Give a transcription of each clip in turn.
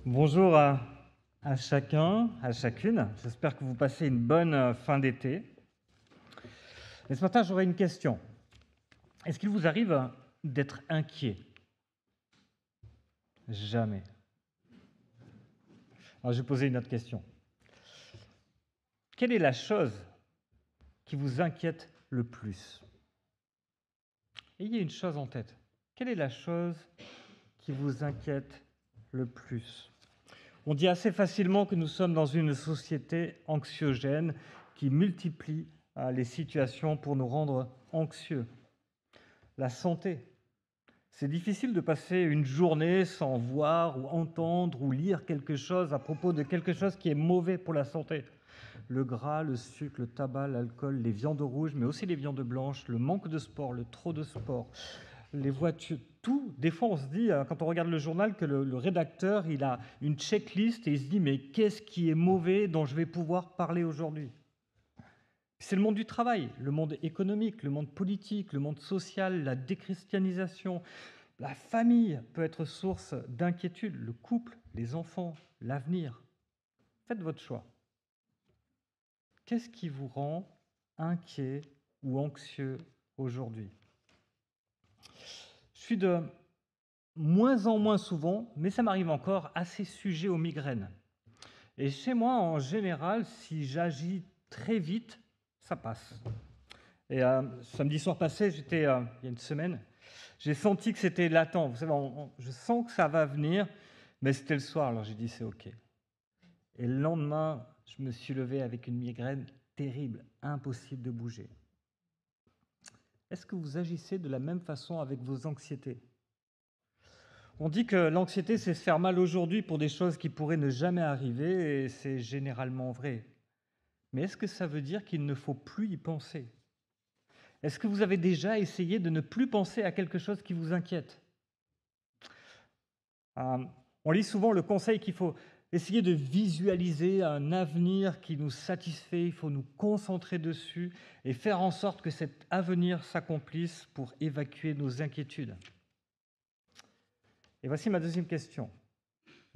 Bonjour à chacun, à chacune. J'espère que vous passez une bonne fin d'été. Et ce matin, j'aurais une question. Est-ce qu'il vous arrive d'être inquiet? Jamais. Alors, je vais poser une autre question. Quelle est la chose qui vous inquiète le plus? Ayez une chose en tête. Quelle est la chose qui vous inquiète le plus? On dit assez facilement que nous sommes dans une société anxiogène qui multiplie les situations pour nous rendre anxieux. La santé. C'est difficile de passer une journée sans voir ou entendre ou lire quelque chose à propos de quelque chose qui est mauvais pour la santé. Le gras, le sucre, le tabac, l'alcool, les viandes rouges, mais aussi les viandes blanches, le manque de sport, le trop de sport, les voitures, tout. Des fois, on se dit, quand on regarde le journal, que le rédacteur, il a une checklist et il se dit, mais qu'est-ce qui est mauvais dont je vais pouvoir parler aujourd'hui? C'est le monde du travail, le monde économique, le monde politique, le monde social, la déchristianisation. La famille peut être source d'inquiétude, le couple, les enfants, l'avenir. Faites votre choix. Qu'est-ce qui vous rend inquiet ou anxieux aujourd'hui? Je suis de moins en moins souvent, mais ça m'arrive encore, assez sujet aux migraines. Et chez moi, en général, si j'agis très vite, ça passe. Et samedi soir passé, il y a une semaine, j'ai senti que c'était latent. Vous savez, je sens que ça va venir, mais c'était le soir, alors j'ai dit c'est OK. Et le lendemain, je me suis levé avec une migraine terrible, impossible de bouger. Est-ce que vous agissez de la même façon avec vos anxiétés? On dit que l'anxiété, c'est se faire mal aujourd'hui pour des choses qui pourraient ne jamais arriver, et c'est généralement vrai. Mais est-ce que ça veut dire qu'il ne faut plus y penser? Est-ce que vous avez déjà essayé de ne plus penser à quelque chose qui vous inquiète? On lit souvent le conseil qu'il faut essayer de visualiser un avenir qui nous satisfait, il faut nous concentrer dessus et faire en sorte que cet avenir s'accomplisse pour évacuer nos inquiétudes. Et voici ma deuxième question.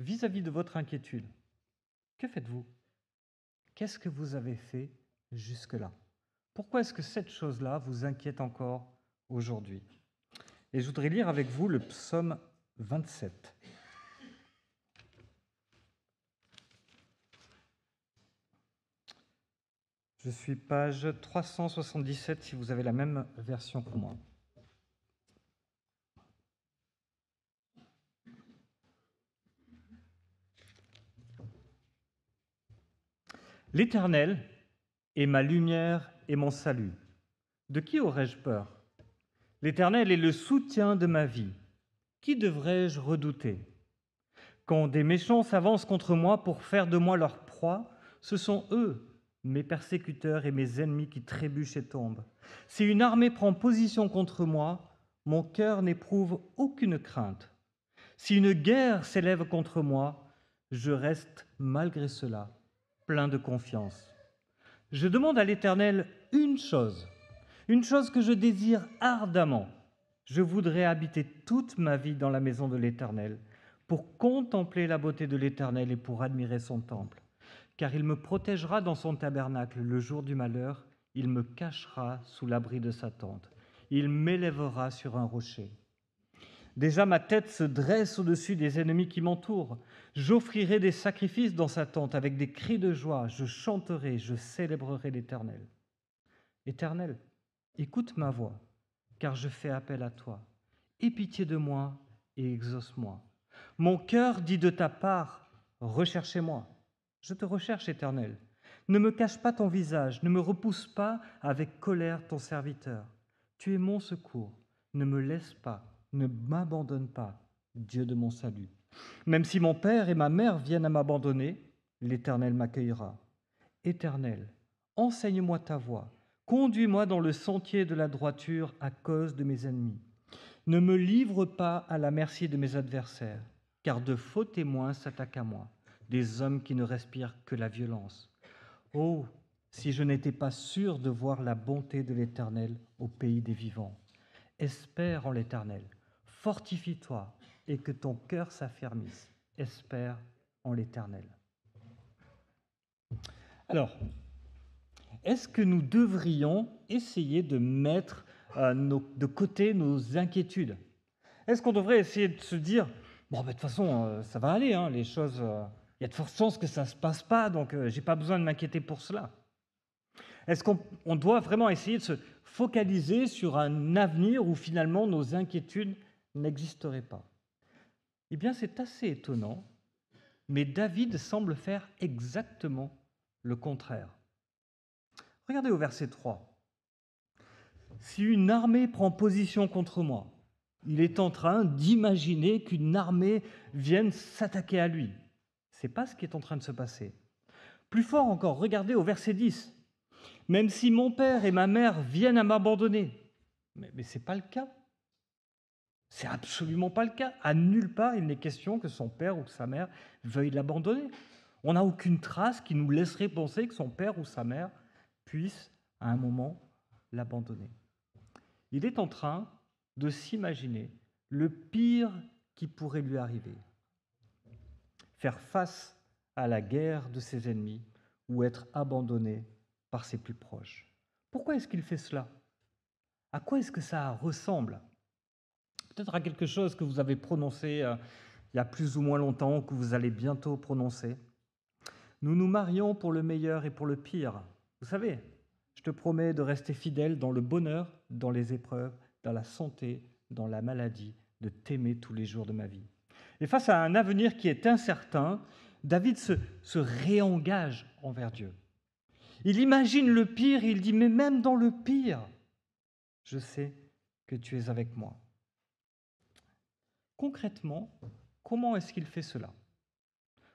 Vis-à-vis de votre inquiétude, que faites-vous? Qu'est-ce que vous avez fait jusque-là? Pourquoi est-ce que cette chose-là vous inquiète encore aujourd'hui? Et je voudrais lire avec vous le psaume 27. Je suis page 377 si vous avez la même version que moi. L'Éternel est ma lumière et mon salut. De qui aurais-je peur? L'Éternel est le soutien de ma vie. Qui devrais-je redouter? Quand des méchants s'avancent contre moi pour faire de moi leur proie, ce sont eux, mes persécuteurs et mes ennemis, qui trébuchent et tombent. Si une armée prend position contre moi, mon cœur n'éprouve aucune crainte. Si une guerre s'élève contre moi, je reste malgré cela plein de confiance. Je demande à l'Éternel une chose que je désire ardemment. Je voudrais habiter toute ma vie dans la maison de l'Éternel, pour contempler la beauté de l'Éternel et pour admirer son temple. Car il me protégera dans son tabernacle le jour du malheur, il me cachera sous l'abri de sa tente, il m'élèvera sur un rocher. Déjà ma tête se dresse au-dessus des ennemis qui m'entourent. J'offrirai des sacrifices dans sa tente avec des cris de joie. Je chanterai, je célébrerai l'Éternel. Éternel, écoute ma voix, car je fais appel à toi. Aie pitié de moi et exauce-moi. Mon cœur dit de ta part, recherchez-moi. Je te recherche, Éternel. Ne me cache pas ton visage, ne me repousse pas avec colère ton serviteur. Tu es mon secours, ne me laisse pas, ne m'abandonne pas, Dieu de mon salut. Même si mon père et ma mère viennent à m'abandonner, l'Éternel m'accueillera. Éternel, enseigne-moi ta voie, conduis-moi dans le sentier de la droiture à cause de mes ennemis. Ne me livre pas à la merci de mes adversaires, car de faux témoins s'attaquent à moi, des hommes qui ne respirent que la violence. Oh, si je n'étais pas sûr de voir la bonté de l'Éternel au pays des vivants. Espère en l'Éternel, fortifie-toi et que ton cœur s'affermisse. espère en l'Éternel. Alors, est-ce que nous devrions essayer de mettre de côté nos inquiétudes? Est-ce qu'on devrait essayer de se dire, bon, de toute façon, ça va aller, hein, les choses, il y a de fortes chances que ça ne se passe pas, donc je n'ai pas besoin de m'inquiéter pour cela. Est-ce qu'on doit vraiment essayer de se focaliser sur un avenir où finalement nos inquiétudes n'existeraient pas? Eh bien, c'est assez étonnant, mais David semble faire exactement le contraire. Regardez au verset 3. « Si une armée prend position contre moi, il est en train d'imaginer qu'une armée vienne s'attaquer à lui. » Ce n'est pas ce qui est en train de se passer. Plus fort encore, regardez au verset 10. « Même si mon père et ma mère viennent à m'abandonner. » Mais ce n'est pas le cas. C'est absolument pas le cas. À nulle part, il n'est question que son père ou que sa mère veuille l'abandonner. On n'a aucune trace qui nous laisserait penser que son père ou sa mère puisse, à un moment, l'abandonner. Il est en train de s'imaginer le pire qui pourrait lui arriver. Faire face à la guerre de ses ennemis ou être abandonné par ses plus proches. Pourquoi est-ce qu'il fait cela? À quoi est-ce que ça ressemble? Peut-être à quelque chose que vous avez prononcé il y a plus ou moins longtemps, que vous allez bientôt prononcer. Nous nous marions pour le meilleur et pour le pire. Vous savez, je te promets de rester fidèle dans le bonheur, dans les épreuves, dans la santé, dans la maladie, de t'aimer tous les jours de ma vie. Et face à un avenir qui est incertain, David se réengage envers Dieu. Il imagine le pire et il dit, mais même dans le pire, je sais que tu es avec moi. Concrètement, comment est-ce qu'il fait cela?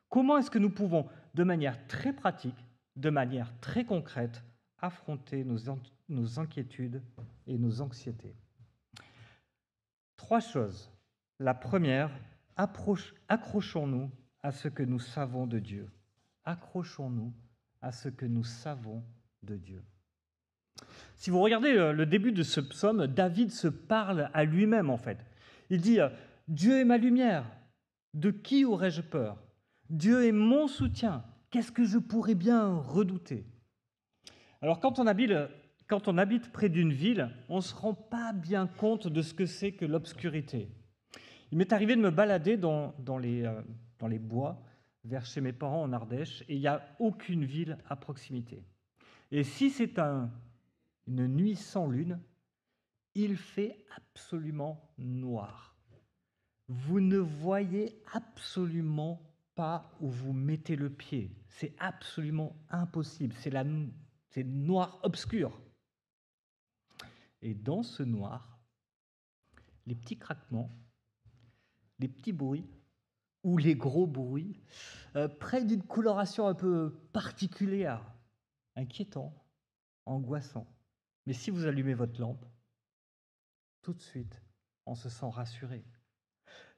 Comment est-ce que nous pouvons, de manière très pratique, de manière très concrète, affronter nos inquiétudes et nos anxiétés? 3 choses. La première, accrochons-nous à ce que nous savons de Dieu. Accrochons-nous à ce que nous savons de Dieu. Si vous regardez le début de ce psaume, David se parle à lui-même en fait. Il dit « Dieu est ma lumière, de qui aurais-je peur? Dieu est mon soutien, qu'est-ce que je pourrais bien redouter ?» Alors quand on habite près d'une ville, on ne se rend pas bien compte de ce que c'est que l'obscurité. Il m'est arrivé de me balader dans les bois, vers chez mes parents en Ardèche, et il n'y a aucune ville à proximité. Et si c'est une nuit sans lune, il fait absolument noir. Vous ne voyez absolument pas où vous mettez le pied. C'est absolument impossible. C'est noir obscur. Et dans ce noir, les petits craquements, les petits bruits ou les gros bruits prennent une coloration un peu particulière, inquiétant, angoissant. Mais si vous allumez votre lampe, tout de suite, on se sent rassuré.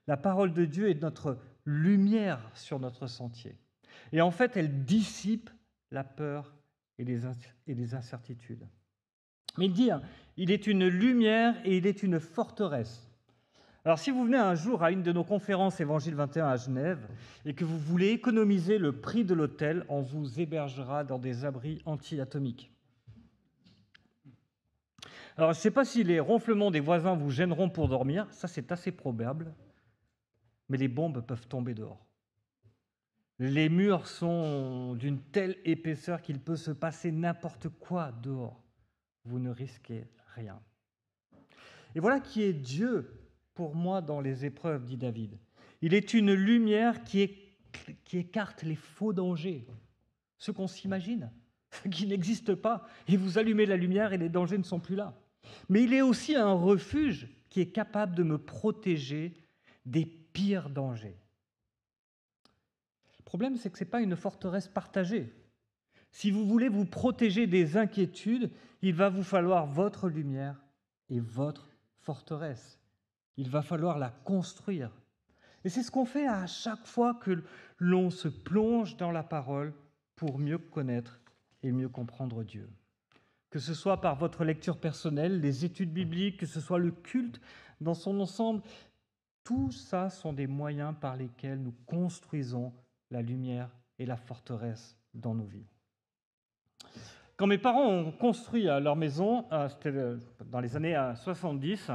La parole de Dieu est notre lumière sur notre sentier. Et en fait, elle dissipe la peur et les incertitudes. Mais il dit, il est une lumière et il est une forteresse. Alors si vous venez un jour à une de nos conférences Évangile 21 à Genève et que vous voulez économiser le prix de l'hôtel, on vous hébergera dans des abris anti-atomiques. Alors je ne sais pas si les ronflements des voisins vous gêneront pour dormir, ça c'est assez probable, mais les bombes peuvent tomber dehors. Les murs sont d'une telle épaisseur qu'il peut se passer n'importe quoi dehors. Vous ne risquez rien. Et voilà qui est Dieu pour moi dans les épreuves, dit David. Il est une lumière qui écarte les faux dangers, ceux qu'on s'imagine, ceux qui n'existent pas. Et vous allumez la lumière et les dangers ne sont plus là. Mais il est aussi un refuge qui est capable de me protéger des pires dangers. Le problème, c'est que ce n'est pas une forteresse partagée. Si vous voulez vous protéger des inquiétudes, il va vous falloir votre lumière et votre forteresse. Il va falloir la construire. Et c'est ce qu'on fait à chaque fois que l'on se plonge dans la parole pour mieux connaître et mieux comprendre Dieu. Que ce soit par votre lecture personnelle, les études bibliques, que ce soit le culte dans son ensemble, Tout ça sont des moyens par lesquels nous construisons la lumière et la forteresse dans nos vies. Quand mes parents ont construit leur maison, c'était dans les années 70,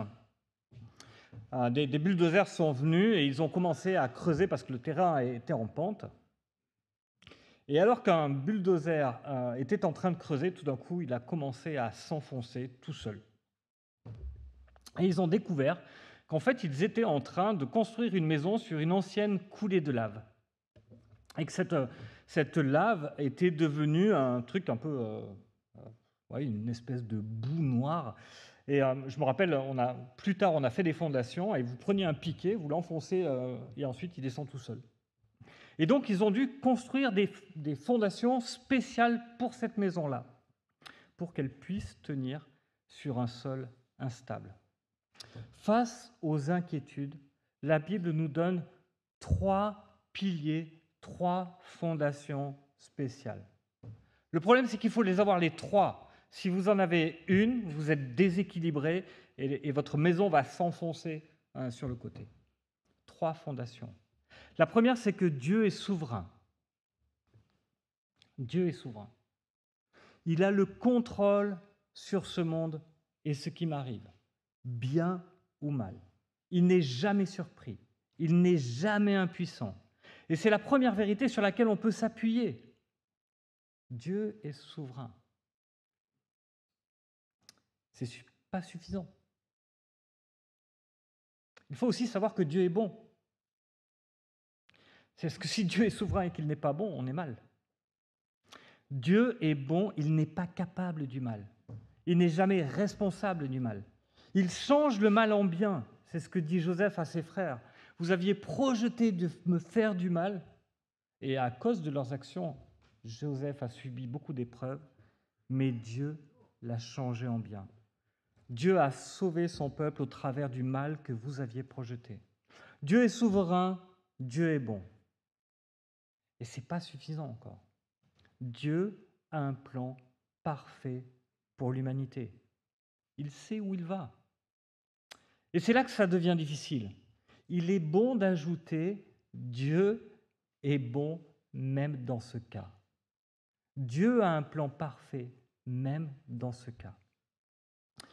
des bulldozers sont venus et ils ont commencé à creuser parce que le terrain était en pente. Et alors qu'un bulldozer était en train de creuser, tout d'un coup, il a commencé à s'enfoncer tout seul. Et ils ont découvert qu'en fait, ils étaient en train de construire une maison sur une ancienne coulée de lave. Et que cette lave était devenue un truc un peu... une espèce de boue noire. Et je me rappelle, plus tard, on a fait des fondations, et vous preniez un piquet, vous l'enfoncez, et ensuite, il descend tout seul. Et donc, ils ont dû construire des fondations spéciales pour cette maison-là, pour qu'elle puisse tenir sur un sol instable. Face aux inquiétudes, la Bible nous donne 3 piliers, 3 fondations spéciales. Le problème, c'est qu'il faut les avoir les 3. Si vous en avez une, vous êtes déséquilibré et votre maison va s'enfoncer sur le côté. 3 fondations. La première, c'est que Dieu est souverain. Dieu est souverain. Il a le contrôle sur ce monde et ce qui m'arrive, bien ou mal. Il n'est jamais surpris. Il n'est jamais impuissant. Et c'est la première vérité sur laquelle on peut s'appuyer. Dieu est souverain. Ce n'est pas suffisant. Il faut aussi savoir que Dieu est bon. C'est parce que si Dieu est souverain et qu'il n'est pas bon, on est mal. Dieu est bon, il n'est pas capable du mal. Il n'est jamais responsable du mal. Il change le mal en bien. C'est ce que dit Joseph à ses frères. Vous aviez projeté de me faire du mal, et à cause de leurs actions, Joseph a subi beaucoup d'épreuves, mais Dieu l'a changé en bien. Dieu a sauvé son peuple au travers du mal que vous aviez projeté. Dieu est souverain, Dieu est bon. Et ce n'est pas suffisant encore. Dieu a un plan parfait pour l'humanité. Il sait où il va. Et c'est là que ça devient difficile. Il est bon d'ajouter « Dieu est bon même dans ce cas ». Dieu a un plan parfait même dans ce cas.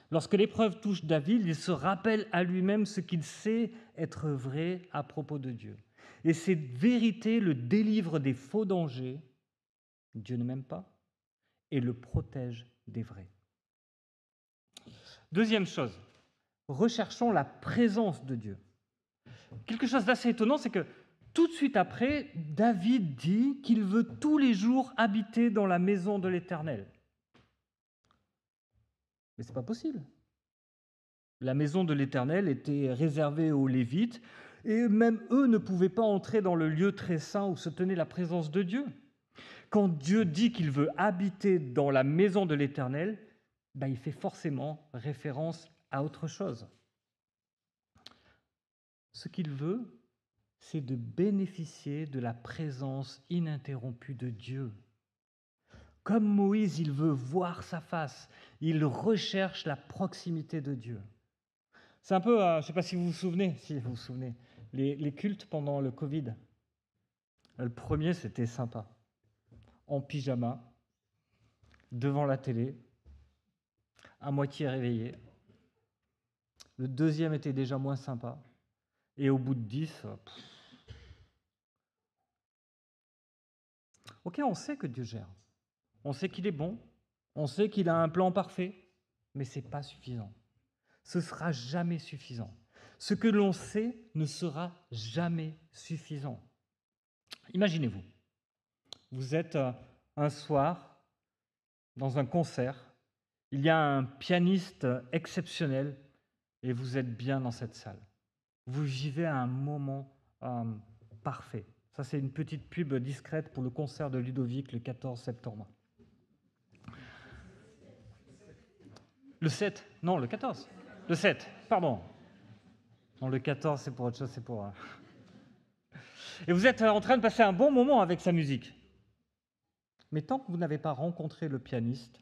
Lorsque l'épreuve touche David, il se rappelle à lui-même ce qu'il sait être vrai à propos de Dieu. Et cette vérité le délivre des faux dangers. Dieu ne m'aime pas et le protège des vrais. Deuxième chose, recherchons la présence de Dieu. Quelque chose d'assez étonnant, c'est que tout de suite après, David dit qu'il veut tous les jours habiter dans la maison de l'Éternel. Mais ce n'est pas possible. La maison de l'Éternel était réservée aux Lévites, et même eux ne pouvaient pas entrer dans le lieu très saint où se tenait la présence de Dieu. Quand Dieu dit qu'il veut habiter dans la maison de l'Éternel, il fait forcément référence à autre chose. Ce qu'il veut, c'est de bénéficier de la présence ininterrompue de Dieu. Comme Moïse, il veut voir sa face, il recherche la proximité de Dieu. C'est un peu, je ne sais pas si vous vous souvenez, les cultes pendant le Covid. Le premier, c'était sympa. En pyjama, devant la télé, à moitié réveillé. Le deuxième était déjà moins sympa. Et au bout de 10, ok, on sait que Dieu gère. On sait qu'il est bon. On sait qu'il a un plan parfait. Mais ce n'est pas suffisant. Ce ne sera jamais suffisant. Ce que l'on sait ne sera jamais suffisant. Imaginez-vous, vous êtes un soir dans un concert, il y a un pianiste exceptionnel et vous êtes bien dans cette salle. Vous vivez un moment parfait. Ça, c'est une petite pub discrète pour le concert de Ludovic le 14 septembre. Le 7 ? Non, le 14. Le 7, pardon. Non, le 14, c'est pour autre chose, c'est pour... Et vous êtes en train de passer un bon moment avec sa musique. Mais tant que vous n'avez pas rencontré le pianiste,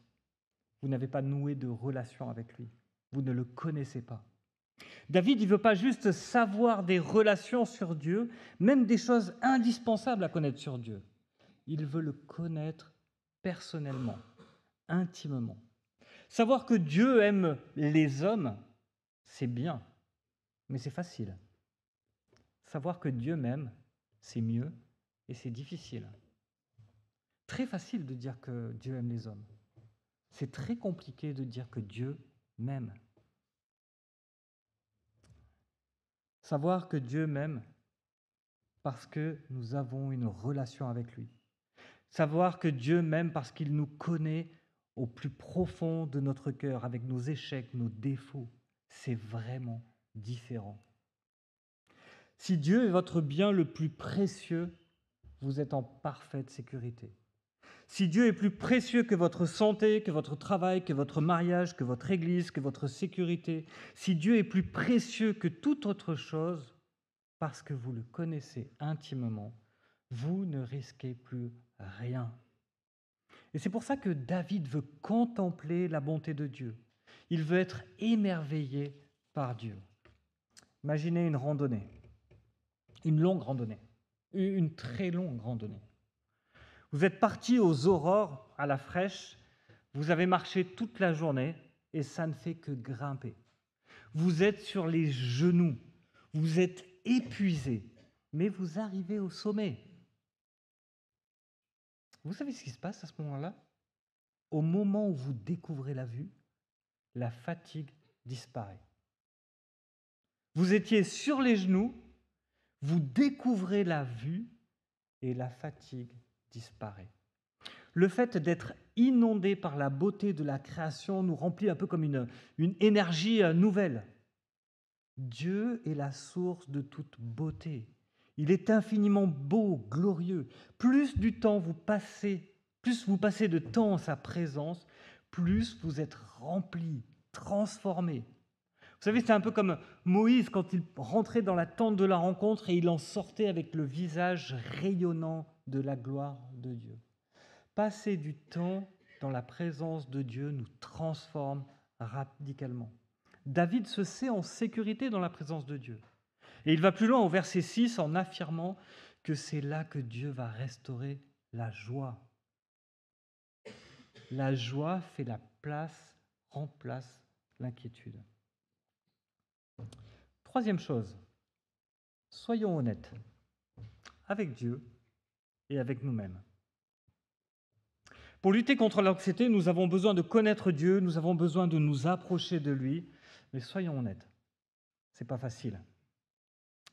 vous n'avez pas noué de relation avec lui. Vous ne le connaissez pas. David, il ne veut pas juste savoir des relations sur Dieu, même des choses indispensables à connaître sur Dieu. Il veut le connaître personnellement, intimement. Savoir que Dieu aime les hommes, c'est bien, mais c'est facile. Savoir que Dieu m'aime, c'est mieux et c'est difficile. Très facile de dire que Dieu aime les hommes. C'est très compliqué de dire que Dieu m'aime. Savoir que Dieu m'aime parce que nous avons une relation avec lui. Savoir que Dieu m'aime parce qu'il nous connaît au plus profond de notre cœur, avec nos échecs, nos défauts. C'est vraiment différent. Si Dieu est votre bien le plus précieux, vous êtes en parfaite sécurité. Si Dieu est plus précieux que votre santé, que votre travail, que votre mariage, que votre église, que votre sécurité, si Dieu est plus précieux que toute autre chose, parce que vous le connaissez intimement, vous ne risquez plus rien. Et c'est pour ça que David veut contempler la bonté de Dieu. Il veut être émerveillé par Dieu. Imaginez une randonnée, une longue randonnée, une très longue randonnée. Vous êtes parti aux aurores, à la fraîche, vous avez marché toute la journée et ça ne fait que grimper. Vous êtes sur les genoux, vous êtes épuisé, mais vous arrivez au sommet. Vous savez ce qui se passe à ce moment-là? Au moment où vous découvrez la vue, la fatigue disparaît. Vous étiez sur les genoux, vous découvrez la vue et la fatigue disparaît. Le fait d'être inondé par la beauté de la création nous remplit un peu comme une énergie nouvelle. Dieu est la source de toute beauté. Il est infiniment beau, glorieux. Plus vous passez de temps en sa présence, plus vous êtes rempli, transformé. Vous savez, c'est un peu comme Moïse quand il rentrait dans la tente de la rencontre et il en sortait avec le visage rayonnant de la gloire de Dieu. Passer du temps dans la présence de Dieu nous transforme radicalement. David se sait en sécurité dans la présence de Dieu. Et il va plus loin au verset 6 en affirmant que c'est là que Dieu va restaurer la joie. La joie fait la place, remplace l'inquiétude. Troisième chose, soyons honnêtes avec Dieu et avec nous-mêmes. Pour lutter contre l'anxiété, nous avons besoin de connaître Dieu, nous avons besoin de nous approcher de lui, mais soyons honnêtes, ce n'est pas facile.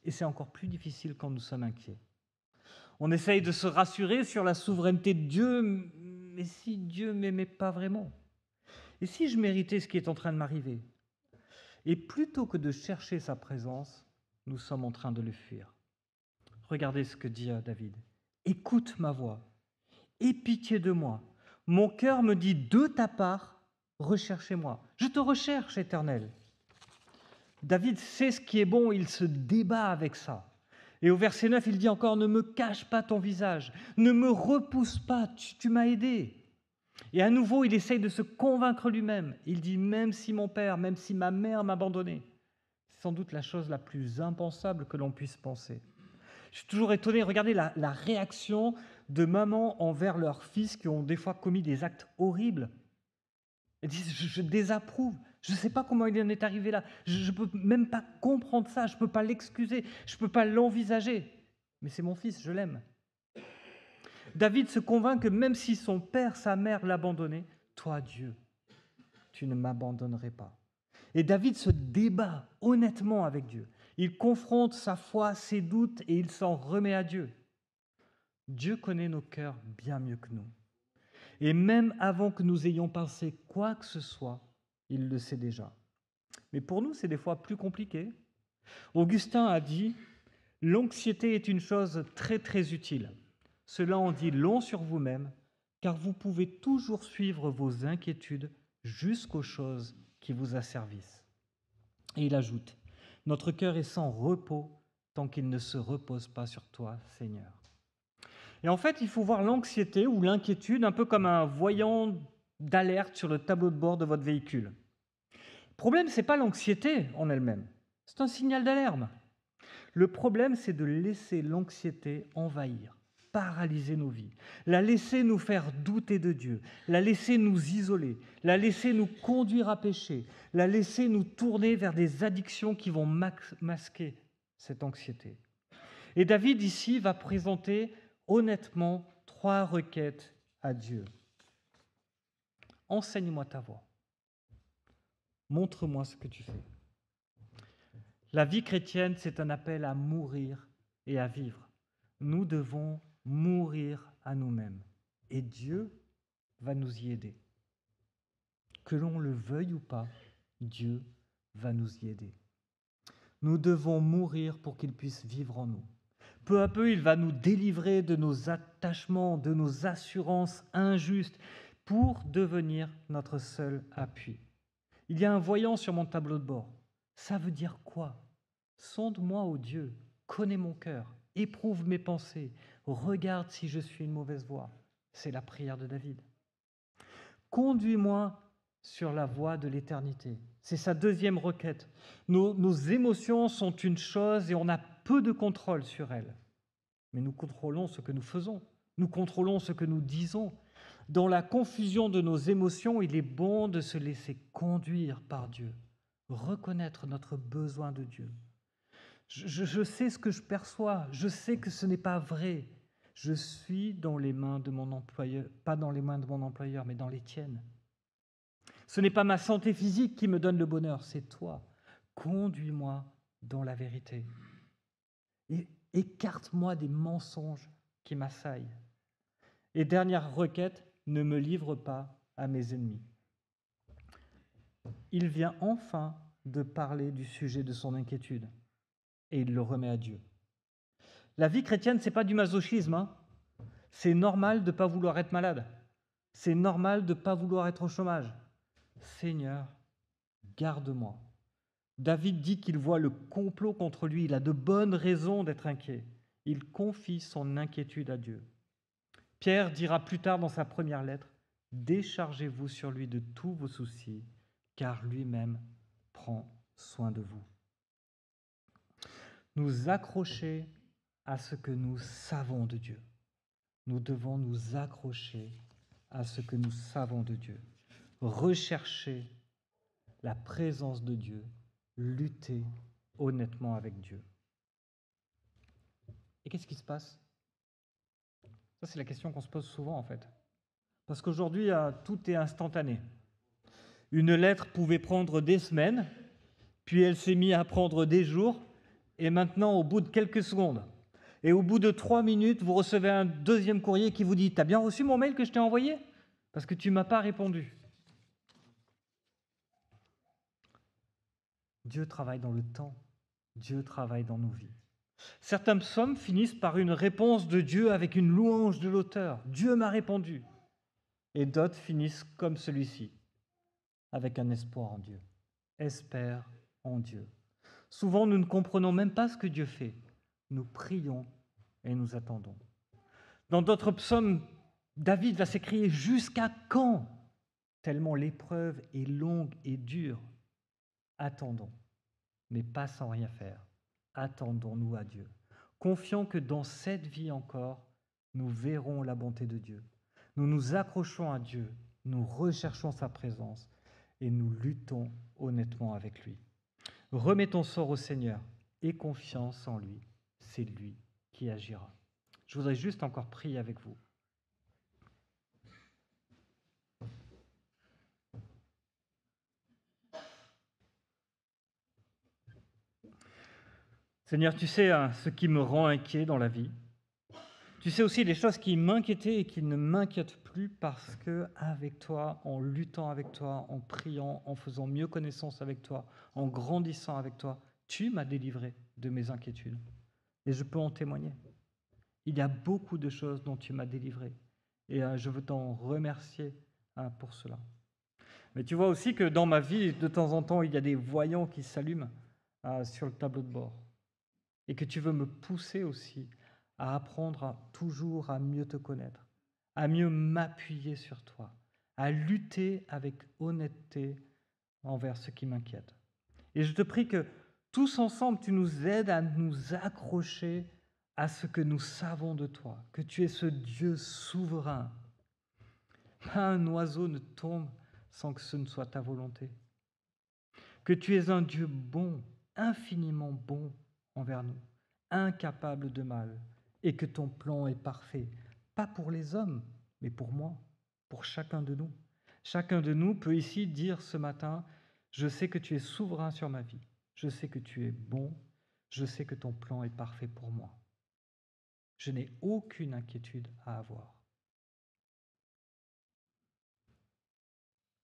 Et c'est encore plus difficile quand nous sommes inquiets. On essaye de se rassurer sur la souveraineté de Dieu, mais si Dieu ne m'aimait pas vraiment? Et si je méritais ce qui est en train de m'arriver? Et plutôt que de chercher sa présence, nous sommes en train de le fuir. Regardez ce que dit David. « Écoute ma voix, aie pitié de moi. Mon cœur me dit de ta part, recherchez-moi. Je te recherche, Éternel. » David sait ce qui est bon, il se débat avec ça. Et au verset 9, il dit encore, « Ne me cache pas ton visage, ne me repousse pas, tu m'as aidé. » Et à nouveau, il essaye de se convaincre lui-même. Il dit, « Même si mon père, même si ma mère m'a abandonné. » C'est sans doute la chose la plus impensable que l'on puisse penser. Je suis toujours étonné, regardez la réaction de mamans envers leurs fils qui ont des fois commis des actes horribles. Elles disent, je désapprouve, je ne sais pas comment il en est arrivé là, je ne peux même pas comprendre ça, je ne peux pas l'excuser, je ne peux pas l'envisager. Mais c'est mon fils, je l'aime. David se convainc que même si son père, sa mère l'abandonnaient, toi Dieu, tu ne m'abandonnerais pas. Et David se débat honnêtement avec Dieu. Il confronte sa foi, ses doutes et il s'en remet à Dieu. Dieu connaît nos cœurs bien mieux que nous. Et même avant que nous ayons pensé quoi que ce soit, il le sait déjà. Mais pour nous, c'est des fois plus compliqué. Augustin a dit « L'anxiété est une chose très très utile. Cela en dit long sur vous-même, car vous pouvez toujours suivre vos inquiétudes jusqu'aux choses qui vous asservissent. » Et il ajoute « Notre cœur est sans repos tant qu'il ne se repose pas sur toi, Seigneur. » Et en fait, il faut voir l'anxiété ou l'inquiétude un peu comme un voyant d'alerte sur le tableau de bord de votre véhicule. Le problème, ce n'est pas l'anxiété en elle-même, C'est un signal d'alarme. Le problème, c'est de laisser l'anxiété envahir, paralyser nos vies, la laisser nous faire douter de Dieu, la laisser nous isoler, la laisser nous conduire à pécher, la laisser nous tourner vers des addictions qui vont masquer cette anxiété. Et David, ici, va présenter honnêtement 3 requêtes à Dieu. Enseigne-moi ta voie. Montre-moi ce que tu fais. La vie chrétienne, c'est un appel à mourir et à vivre. Nous devons mourir à nous-mêmes. Et Dieu va nous y aider. Que l'on le veuille ou pas, Dieu va nous y aider. Nous devons mourir pour qu'il puisse vivre en nous. Peu à peu, il va nous délivrer de nos attachements, de nos assurances injustes, pour devenir notre seul appui. Il y a un voyant sur mon tableau de bord. Ça veut dire quoi? Sonde-moi, ô Dieu, connais mon cœur, éprouve mes pensées, regarde si je suis une mauvaise voie. C'est la prière de David. Conduis-moi sur la voie de l'éternité. C'est sa deuxième requête. Nos émotions sont une chose et on a peu de contrôle sur elles. Mais nous contrôlons ce que nous faisons. Nous contrôlons ce que nous disons. Dans la confusion de nos émotions, il est bon de se laisser conduire par Dieu, reconnaître notre besoin de Dieu. Je sais ce que je perçois, je sais que ce n'est pas vrai. Je suis dans les mains de mon employeur, pas dans les mains de mon employeur, mais dans les tiennes. Ce n'est pas ma santé physique qui me donne le bonheur, c'est toi. Conduis-moi dans la vérité. Et écarte-moi des mensonges qui m'assaillent. Et dernière requête, ne me livre pas à mes ennemis. Il vient enfin de parler du sujet de son inquiétude et il le remet à Dieu. La vie chrétienne, ce n'est pas du masochisme, hein. C'est normal de ne pas vouloir être malade. C'est normal de ne pas vouloir être au chômage. Seigneur, garde-moi. David dit qu'il voit le complot contre lui. Il a de bonnes raisons d'être inquiet. Il confie son inquiétude à Dieu. Pierre dira plus tard dans sa première lettre, « Déchargez-vous sur lui de tous vos soucis, car lui-même prend soin de vous. » Nous accrocher à ce que nous savons de Dieu. Nous devons nous accrocher à ce que nous savons de Dieu. Rechercher la présence de Dieu, lutter honnêtement avec Dieu. Et qu'est-ce qui se passe? Ça, c'est la question qu'on se pose souvent, en fait. Parce qu'aujourd'hui, tout est instantané. Une lettre pouvait prendre des semaines, puis elle s'est mise à prendre des jours, et maintenant, au bout de quelques secondes, et au bout de 3 minutes, vous recevez un deuxième courrier qui vous dit « T'as bien reçu mon mail que je t'ai envoyé? Parce que tu ne m'as pas répondu. » Dieu travaille dans le temps. Dieu travaille dans nos vies. Certains psaumes finissent par une réponse de Dieu avec une louange de l'auteur. Dieu m'a répondu. Et d'autres finissent comme celui-ci, avec un espoir en Dieu. Espère en Dieu. Souvent, nous ne comprenons même pas ce que Dieu fait. Nous prions et nous attendons. Dans d'autres psaumes, David va s'écrier « Jusqu'à quand ?» tellement l'épreuve est longue et dure. Attendons, mais pas sans rien faire. Attendons-nous à Dieu. Confions que dans cette vie encore, nous verrons la bonté de Dieu. Nous nous accrochons à Dieu, nous recherchons sa présence et nous luttons honnêtement avec lui. Remets ton sort au Seigneur et confiance en lui. C'est lui qui agira. Je voudrais juste encore prier avec vous. Seigneur, tu sais ce qui me rend inquiet dans la vie. Tu sais aussi les choses qui m'inquiétaient et qui ne m'inquiètent plus parce que avec toi, en luttant avec toi, en priant, en faisant mieux connaissance avec toi, en grandissant avec toi, tu m'as délivré de mes inquiétudes. Et je peux en témoigner. Il y a beaucoup de choses dont tu m'as délivré. Et je veux t'en remercier pour cela. Mais tu vois aussi que dans ma vie, de temps en temps, il y a des voyants qui s'allument sur le tableau de bord. Et que tu veux me pousser aussi à apprendre toujours à mieux te connaître, à mieux m'appuyer sur toi, à lutter avec honnêteté envers ce qui m'inquiète. Et je te prie que tous ensemble, tu nous aides à nous accrocher à ce que nous savons de toi, que tu es ce Dieu souverain. Pas un oiseau ne tombe sans que ce ne soit ta volonté. Que tu es un Dieu bon, infiniment bon envers nous, incapable de mal, et que ton plan est parfait, pas pour les hommes, mais pour moi, pour chacun de nous. Chacun de nous peut ici dire ce matin, je sais que tu es souverain sur ma vie, je sais que tu es bon, je sais que ton plan est parfait pour moi. Je n'ai aucune inquiétude à avoir.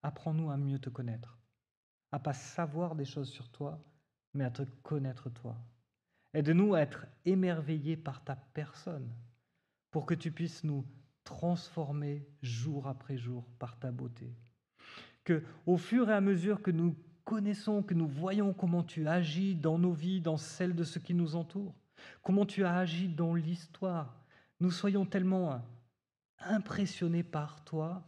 Apprends-nous à mieux te connaître, à pas savoir des choses sur toi, mais à te connaître toi. Aide-nous à être émerveillés par ta personne, pour que tu puisses nous transformer jour après jour par ta beauté. Que, au fur et à mesure que nous connaissons, que nous voyons comment tu agis dans nos vies, dans celles de ceux qui nous entourent, comment tu as agi dans l'histoire, nous soyons tellement impressionnés par toi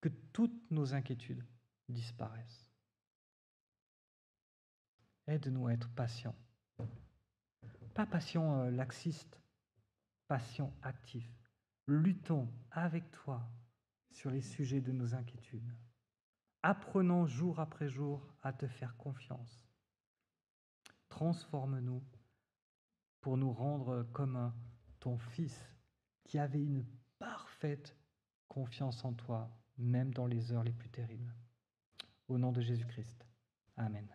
que toutes nos inquiétudes disparaissent. Aide-nous à être patients. Pas patients laxistes, patients actifs. Luttons avec toi sur les sujets de nos inquiétudes. Apprenons jour après jour à te faire confiance. Transforme-nous pour nous rendre comme ton Fils qui avait une parfaite confiance en toi, même dans les heures les plus terribles. Au nom de Jésus-Christ. Amen.